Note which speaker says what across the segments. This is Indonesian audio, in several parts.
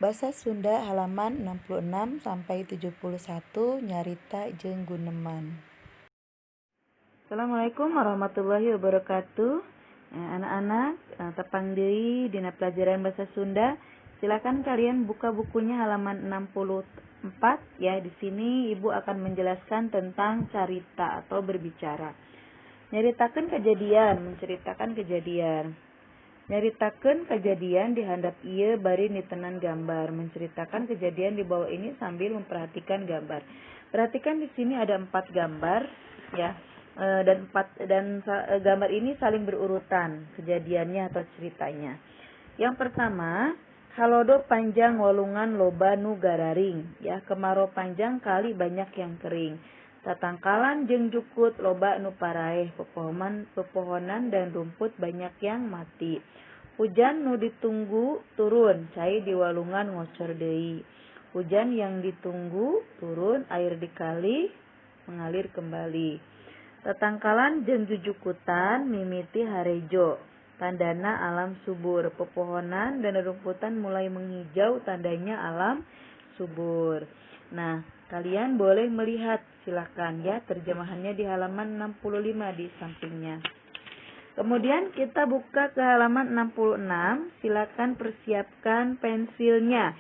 Speaker 1: Basa Sunda halaman 66 sampai 71 nyarita jeung guneman. Assalamualaikum warahmatullahi wabarakatuh. Anak-anak, tepang deui dina pelajaran bahasa Sunda. Silakan kalian buka bukunya halaman 64 ya. Di sini Ibu akan menjelaskan tentang carita atau berbicara. Nyaritakeun kejadian, menceritakan kejadian. Nyaritakeun kejadian di handap ieu bari nitenan gambar. Menceritakan kejadian di bawah ini sambil memperhatikan gambar. Perhatikan di sini ada 4 gambar ya. Dan gambar ini saling berurutan kejadiannya atau ceritanya. Yang pertama, halodo panjang walungan loba nu gararing ya, kemarau panjang kali banyak yang kering. Tatangkalan jeung jukut loba nu paraeh, pepohonan dan rumput banyak yang mati. Hujan nu ditunggu turun, cai di walungan ngocor deui. Hujan yang ditunggu turun, air di kali mengalir kembali. Tatangkalan jeung jujukutan mimiti harejo, tandana alam subur. Pepohonan dan rumputan mulai menghijau, tandanya alam subur. Nah, kalian boleh melihat, silakan ya, terjemahannya di halaman 65 di sampingnya. Kemudian kita buka ke halaman 66, silakan persiapkan pensilnya.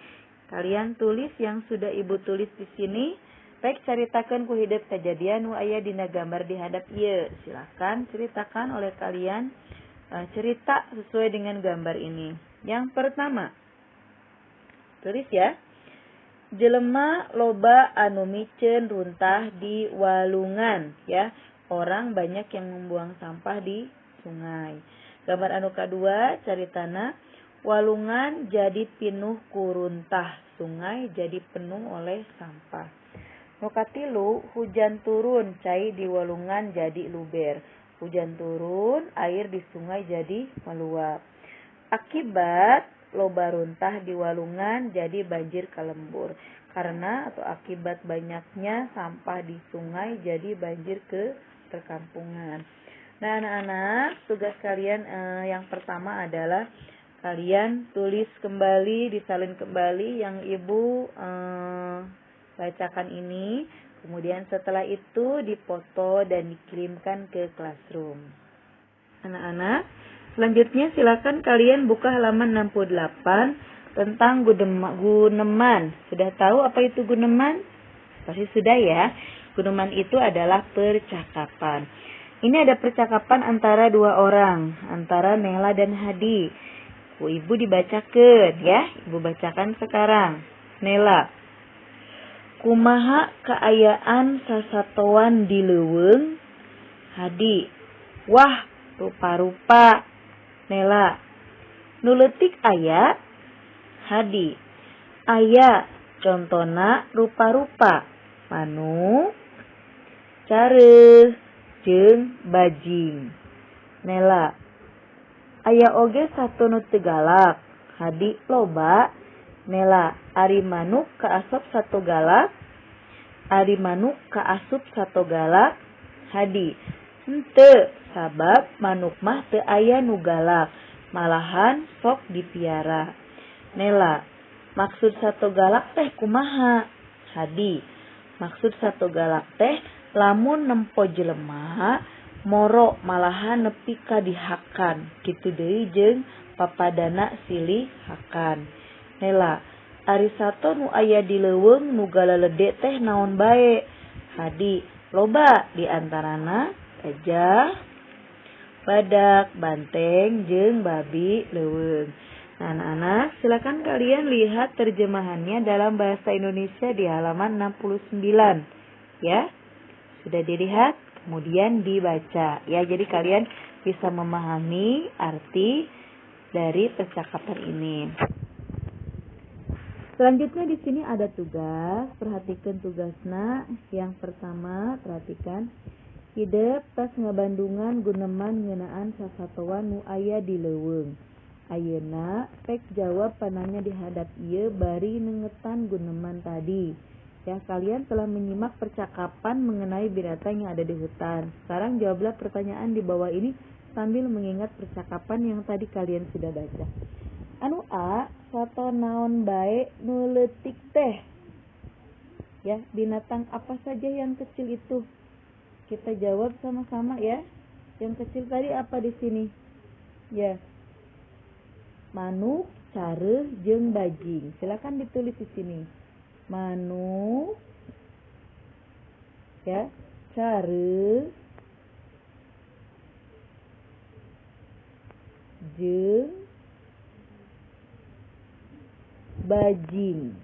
Speaker 1: Kalian tulis yang sudah Ibu tulis di sini. Rek caritakeun ku hideuk kejadian nu aya dina gambar di hadap ieu. Silakan ceritakan oleh kalian cerita sesuai dengan gambar ini. Yang pertama, tulis ya. Jelema loba anu miceun runtah di walungan ya. Orang banyak yang membuang sampah di sungai. Gambar anu kadua caritana, walungan jadi pinuh ku runtah, sungai jadi penuh oleh sampah. Nu katilu, hujan turun, cai di walungan jadi luber. Hujan turun, air di sungai jadi meluap. Akibat loba runtah di walungan jadi banjir kalembur. Karena atau akibat banyaknya sampah di sungai jadi banjir ke perkampungan. Nah, anak-anak, tugas kalian yang pertama adalah kalian tulis kembali, disalin kembali yang Ibu bacakan ini. Kemudian setelah itu dipoto dan dikirimkan ke classroom. Anak-anak, selanjutnya silakan kalian buka halaman 68 tentang guneman. Sudah tahu apa itu guneman? Pasti sudah ya. Guneman itu adalah percakapan. Ini ada percakapan antara dua orang, antara Nela dan Hadi. Ibu dibacakan ya, Ibu bacakan sekarang. Nela, kumaha kaayaan sasatoan di leuweung? Hadi, wah rupa-rupa. Nela, nu leutik aya? Hadi, aya, contona rupa-rupa. Manu? Careuh jeung bajing. Nela, aya oge satu nu teu galak. Hadi, loba. Nela, ari manuk kaasup satu galak? Ari manuk kaasup satu galak? Hadi, henteu, sabab manuk mah teu aya nu galak, malahan sok dipiara. Nela, maksud satu galak teh kumaha? Hadi, maksud satu galak teh lamun nempo jelema moro malahan nepi ka dihakan, kitu deui jeung papadana silih hakan. Nela, ari sato nu aya di leuweung nu galalede teh naon bae? Hadi, loba di antarana gajah, badak, banteng, jeung babi leuweung. Nah, anak-anak, silakan kalian lihat terjemahannya dalam bahasa Indonesia di halaman 69 ya. Sudah dilihat, kemudian dibaca ya. Jadi kalian bisa memahami arti dari percakapan ini. Selanjutnya di sini ada tugas, perhatikan tugasna. Yang pertama, perhatikan. Hideuk tas ngabandungan guneman ngeunaan sasatoan nu aya di leuweung. Ayeuna pek jawab pananya di hadap ieu bari nengetan guneman tadi. Ya, kalian telah menyimak percakapan mengenai binatang yang ada di hutan. Sekarang jawablah pertanyaan di bawah ini sambil mengingat percakapan yang tadi kalian sudah baca. Anu A, Sato naon bae nu leutik teh. Ya, binatang apa saja yang kecil itu? Kita jawab sama-sama ya. Yang kecil tadi apa di sini? Ya. Manuk, careuh, jeung bajing. Silakan ditulis di sini. Manuk, ya, careuh, jeung bajing.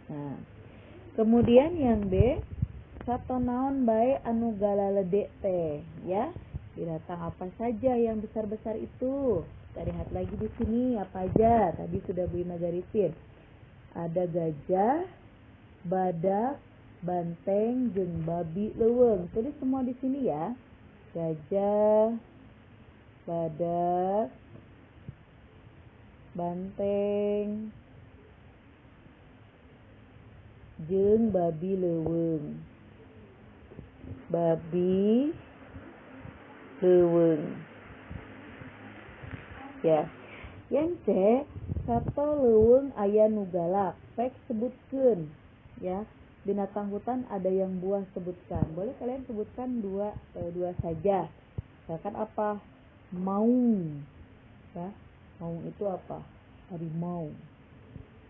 Speaker 1: Nah, kemudian yang B, sato naon bae anu galalede teh, ya. Binatang apa saja yang besar-besar itu? Kita lihat lagi di sini apa aja. Tadi sudah Bu Ima garisin. Ada gajah, badak, banteng, jeung babi leuweung. Tulis semua di sini ya. Gajah, badak, banteng, jeung babi leuweung. Babi leuweung. Ya. Yang C, sato leuweung aya nu galak. Pek sebutkeun. Ya. Binatang hutan ada yang buah, sebutkan. Boleh kalian sebutkan dua saja. Misalkan apa? Maung. Ya. Maung itu apa? Harimau.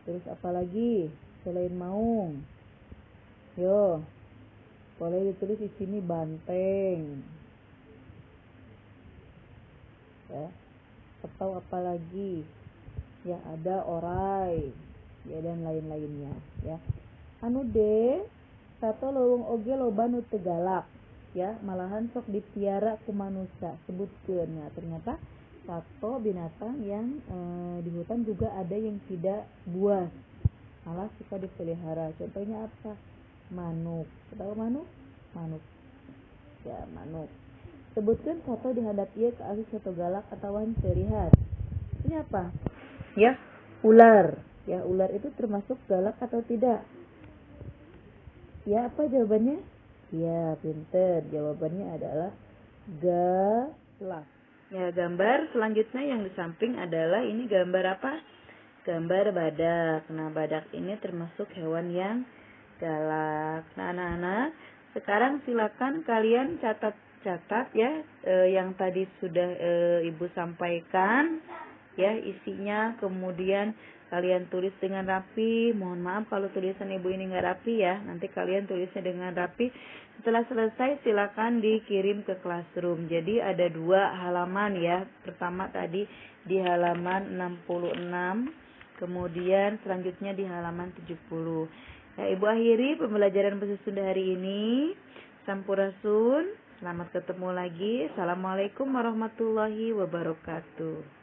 Speaker 1: Terus apa lagi selain maung? Yo. Boleh ditulis di sini banteng. Ya. Atau apa lagi? Ya, ada orai. Ya, dan lain-lainnya, ya. Anu D, sato leuweung oge loba nu teu galak. Ya, malahan sok dipiara ku manusia. Sebutkeun. Ya, ternyata sato binatang yang di hutan juga ada yang tidak buas. Malah suka dipelihara. Contohnya apa? Manuk. Tahu manuk? Manuk. Ya, manuk. Sebutkan sato dihadap ieu ke ahli sato galak atawa henteu. Lihat. Ini apa? Ya, ular. Ya, ular itu termasuk galak atau tidak? Ya, apa jawabannya? Ya, pinter. Jawabannya adalah galak. Ya, gambar selanjutnya yang di samping adalah ini gambar apa? Gambar badak. Nah, badak ini termasuk hewan yang galak. Nah, anak-anak, sekarang silakan kalian catat ya yang tadi sudah Ibu sampaikan ya isinya, kemudian kalian tulis dengan rapi. Mohon maaf kalau tulisan Ibu ini nggak rapi ya, nanti kalian tulisnya dengan rapi. Setelah selesai silakan dikirim ke classroom. Jadi ada 2 halaman ya. Pertama tadi di halaman 66, kemudian selanjutnya di halaman 70. Ya, Ibu akhiri pembelajaran bahasa Sunda hari ini. Sampurasun. Selamat ketemu lagi. Assalamualaikum warahmatullahi wabarakatuh.